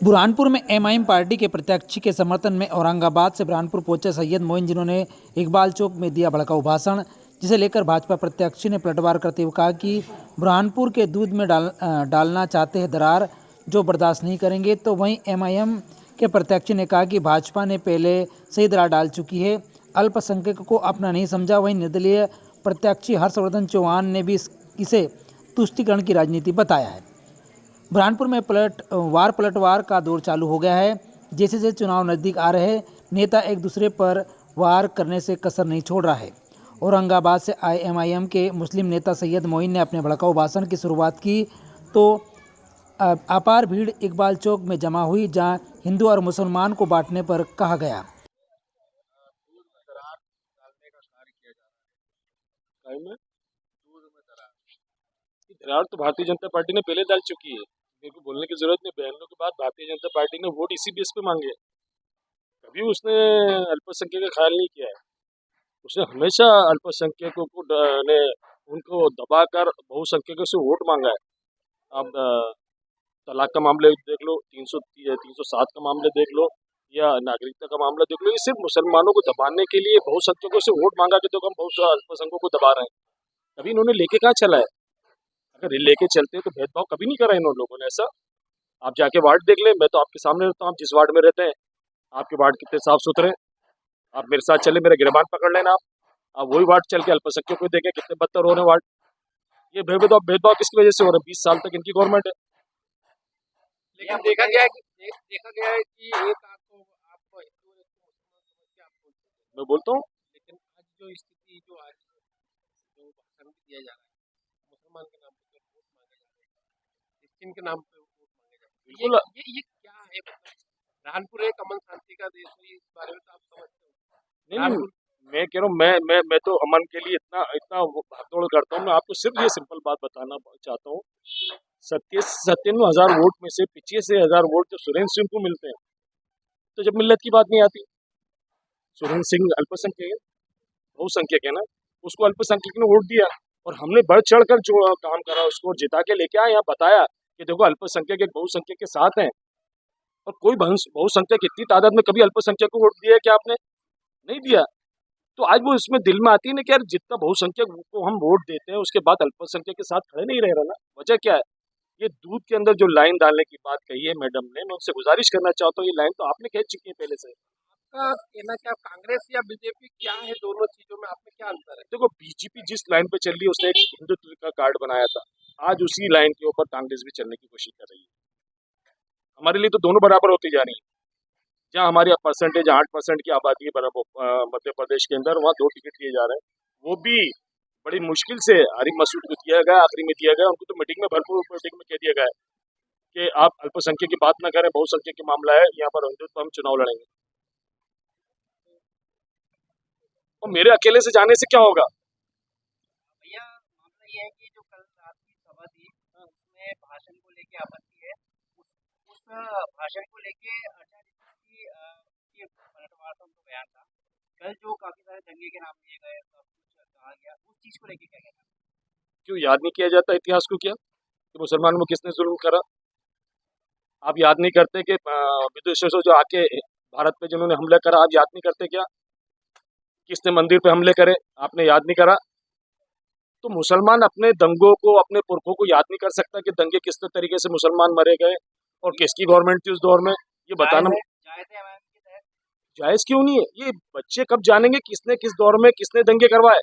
बुरहानपुर में MIM party के प्रत्याशी के समर्थन में औरंगाबाद से बुरहानपुर पहुंचे सैयद मोइन, जिन्होंने इकबाल चौक में दिया भड़काऊ भाषण, जिसे लेकर भाजपा प्रत्याशी ने पलटवार करते हुए कहा कि बुरहानपुर के दूध में डालना चाहते हैं दरार, जो बर्दाश्त नहीं करेंगे। तो वहीं एमआईएम के प्रत्याशी ने कहा कि भाजपा ने पहले से ही दरार डाल चुकी है, अल्पसंख्यकों को अपना नहीं समझा। वहीं निर्दलीय प्रत्याशी हर्षवर्धन चौहान ने भी इसे तुष्टीकरण की राजनीति बताया है। बुरहानपुर में पलटवार का दौर चालू हो गया है। जैसे जैसे चुनाव नज़दीक आ रहे हैं, नेता एक दूसरे पर वार करने से कसर नहीं छोड़ रहा है। औरंगाबाद से आए एमआईएम के मुस्लिम नेता सैयद मोइन ने अपने भड़काऊ भाषण की शुरुआत की तो अपार भीड़ इकबाल चौक में जमा हुई, जहां हिंदू और मुसलमान को बांटने पर कहा गया। दूध में दरार डालने का कार्य किया जा रहा है। में दूध में दरार तो भारतीय जनता पार्टी ने पहले डाल चुकी है। मेरे को बोलने की जरूरत नहीं। बयानों के बाद भारतीय जनता पार्टी ने वोट इसी बेस पे मांगे। कभी उसने अल्पसंख्यक का ख्याल नहीं किया है। उसने हमेशा अल्पसंख्यकों को ने उनको दबाकर बहुसंख्यकों से वोट मांगा है। अब तलाक का मामले देख लो, 307 का मामले देख लो, या नागरिकता का मामला देख लो। ये सिर्फ मुसलमानों को दबाने के लिए बहुसंख्यकों से वोट मांगा कि तो हम बहुत अल्पसंख्यकों को दबा रहे हैं। कभी इन्होंने लेके कहाँ चला है? अगर लेके चलते तो भेदभाव कभी नहीं करा इन लोगों ने ऐसा। आप जाके वार्ड देख ले, मैं तो आपके सामने रहता हूँ, आप जिस वार्ड में रहते हैं, आपके वार्ड कितने साफ सुथरे। आप मेरे साथ चले, मेरा गिरबान पकड़ लेना। आप वही वार्ड चल के अल्पसंख्यकों को देखें कितने बदतर हो रहे वार्ड। ये भेदभाव किसकी वजह से हो रहा है? 20 साल तक इनकी गवर्नमेंट है। लेकिन देखा गया है कि एक आपको हिंदू और एक को मुसलमान समझ के आप बोलते हैं। मैं बोलता हूँ, लेकिन आज जो स्थिति जो आज जो भाषण भी दिया जा रहा है, मुसलमान के नाम पे जो वोट मांगे जा रहे हैं, क्रिश्चियन के नाम पे वोट मांगे जा रहे हैं, बिल्कुल ये क्या है? मतलब बुरहानपुर एक अमन शांति का देश है, इस बारे में तो आप समझते हो। नहीं, मैं कह रहा हूँ, मैं तो अमन के लिए इतना इतना भागदौड़ करता हूँ। मैं आपको सिर्फ ये सिंपल बात बताना चाहता हूँ। 97,000 वोट में से 85,000 वोट जो सुरेंद्र सिंह को मिलते हैं, तो जब मिल्लत की बात नहीं आती। सुरेंद्र सिंह अल्पसंख्यक है, बहुसंख्यक है ना, उसको अल्पसंख्यक ने वोट दिया और हमने बढ़ चढ़ कर जो काम करा उसको जिता के लेके आए, यहाँ बताया कि देखो अल्पसंख्यक एक बहुसंख्यक के साथ हैं। और कोई बहुसंख्यक इतनी तादाद में कभी अल्पसंख्यक को वोट दिया है क्या आपने? नहीं दिया। तो आज वो इसमें दिल में आती है ना कि यार जितना बहुसंख्यक को हम वोट देते हैं उसके बाद अल्पसंख्यक के साथ खड़े नहीं रह रहे ना। वजह क्या है? ये दूध के अंदर जो लाइन डालने की बात कही है मैडम ने, मैं उनसे गुजारिश करना चाहता हूँ, ये लाइन तो आपने कह चुकी है पहले से। आपका कहना क्या, कांग्रेस या बीजेपी क्या है? दोनों चीजों में आपने क्या अंतर है? देखो, बीजेपी जिस लाइन पे चल रही है उसने एक हिंदुत्व का कार्ड बनाया था, आज उसी लाइन के ऊपर कांग्रेस भी चलने की कोशिश कर रही है। हमारे लिए तो दोनों बराबर होती जा रही है। जहाँ हमारी परसेंटेज 8% की आबादी है मध्य प्रदेश के अंदर, वहाँ 2 टिकट दिए जा रहे हैं, वो भी बड़ी मुश्किल से आरिफ मसूद को दिया गया, आखिरी में दिया गया। उनको तो मीटिंग में भरपूर मीटिंग में कह दिया गया है कि आप अल्पसंख्यक की बात ना करें, बहुसंख्यक की मामला है, यहाँ पर हिंदुत्व हम चुनाव लड़ेंगे। और मेरे अकेले से जाने से क्या होगा? भैया मामला ये है कि जो कल रात की सभा थी उसमें भाषण को लेके आपत्ति है। उस भाषण को लेके आचार्य पलटवार का उनको बयान था। कल जो काफी सारे दंगे के नाम लिए गए, सब कुछ कहा गया, उस चीज को लेके क्या कहना है? क्यों याद नहीं किया जाता इतिहास को? क्या कि मुसलमानों में किसने जुल्म करा? आप याद नहीं करते कि विदेशों से जो आके भारत पे जिन्होंने हमला करा, आप याद नहीं करते क्या? किसने मंदिर पे हमले करे, आपने याद नहीं करा? तो मुसलमान अपने दंगों को, अपने पुरखों को याद नहीं कर सकता कि दंगे किस तरीके से मुसलमान मरे गए और किसकी गवर्नमेंट थी उस दौर में? ये बताना जायज क्यों नहीं है? ये बच्चे कब जानेंगे किसने किस दौर में किसने दंगे करवाए?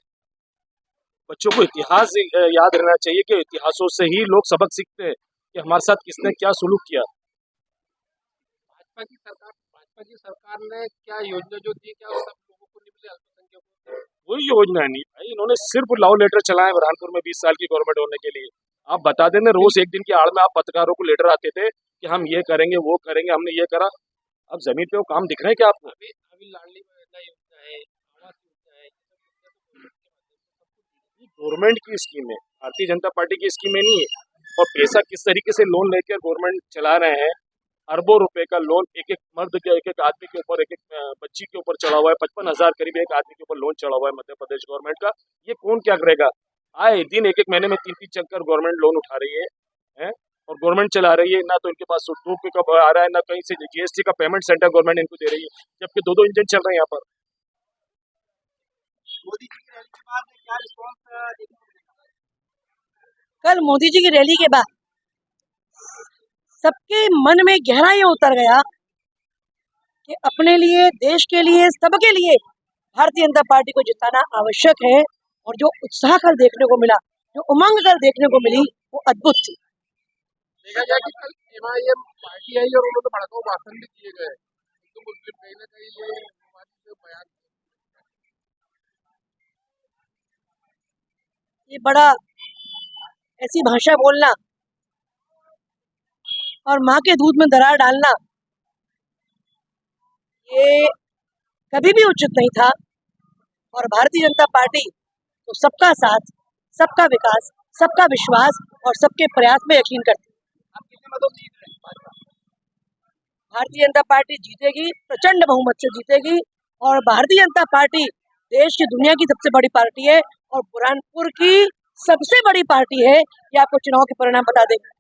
बच्चों को इतिहास याद रहना चाहिए कि इतिहासों से ही लोग सबक सीखते हैं कि हमारे साथ किसने क्या सुलूक किया। भाजपा की सरकार ने क्या योजना जो दी, क्या सब लोगों को नहीं मिले? अल्पसंख्यकों को कोई योजना नहीं भाई, इन्होंने सिर्फ लव लेटर चलाए बुरहानपुर में 20 साल की गवर्नमेंट होने के लिए। आप बता देना, रोज एक दिन की आड़ में आप पत्रकारों को लेटर आते थे कि हम ये करेंगे वो करेंगे, हमने ये करा। अब जमीन पे वो काम दिख रहे हैं क्या आपको? अभी लाडली योजना है, आवास योजना है, ये गवर्नमेंट की स्कीम है, भारतीय जनता पार्टी की स्कीमें नहीं है। और पैसा किस तरीके से लोन लेकर गवर्नमेंट चला रहे हैं, अरबों रुपए का लोन एक एक मर्द के, एक एक आदमी के ऊपर, एक एक बच्ची के ऊपर चढ़ा हुआ है। 55,000 करीब एक आदमी के ऊपर लोन चढ़ा हुआ है मध्य प्रदेश गवर्नमेंट का। ये कौन क्या करेगा? आए दिन एक एक महीने में 3-3 चक्कर गवर्नमेंट लोन उठा रही है और गवर्नमेंट चला रही है, ना तो इनके पास सूट का आ रहा है, ना कहीं से जीएसटी का पेमेंट सेंटर गवर्नमेंट इनको दे रही है, जबकि दो इंजन चल रहे हैं यहाँ पर। मोदी जी की रैली के बाद क्या रिस्पॉन्स देखने को मिलेगा? कल मोदी जी की रैली के बाद सबके मन में गहरा ये उतर गया कि अपने लिए, देश के लिए, सबके लिए भारतीय जनता पार्टी को जिताना आवश्यक है। और जो उत्साह कल देखने को मिला, जो उमंग कल देखने को मिली, वो अद्भुत थी। देखा जाए कि कल एमआईएम पार्टी आई और उन्होंने भड़काऊ भाषण भी किए गए, तो मुस्लिम कहीं ना कहीं ये बयान, ये बड़ा ऐसी भाषा बोलना और माँ के दूध में दरार डालना, ये कभी भी उचित नहीं था। और भारतीय जनता पार्टी तो सबका साथ, सबका विकास, सबका विश्वास और सबके प्रयास में यकीन करती है। आप कितने मतों से जीत रहे हैं? भारतीय जनता पार्टी जीतेगी, प्रचंड बहुमत से जीतेगी। और भारतीय जनता पार्टी देश की, दुनिया की सबसे बड़ी पार्टी है और बुरहानपुर की सबसे बड़ी पार्टी है। ये आपको चुनाव के परिणाम बता देंगे।